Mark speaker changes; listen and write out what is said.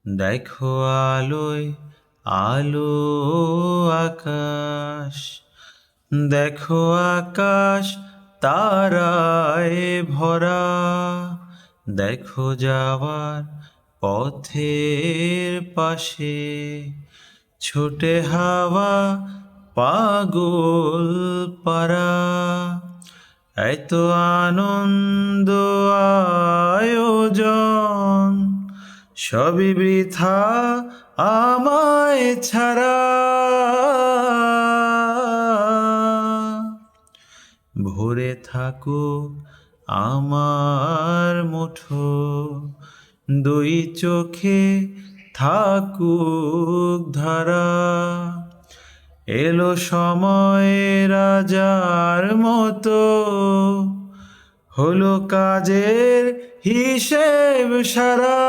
Speaker 1: দেখো আলোয় আলো আকাশ, দেখো আকাশ তারায় ভরা, দেখো যাওয়ার পথের পাশে ছোটে হাওয়া পাগল পারা। এত আনন্দ আয়োজন সবই বৃথা আমায় ছাড়া। ভরে থাকুক আমার মুঠো, দুই চোখে থাকুক ধারা। এলো সময় রাজার মতো, হলো কাজের হিসেব সারা।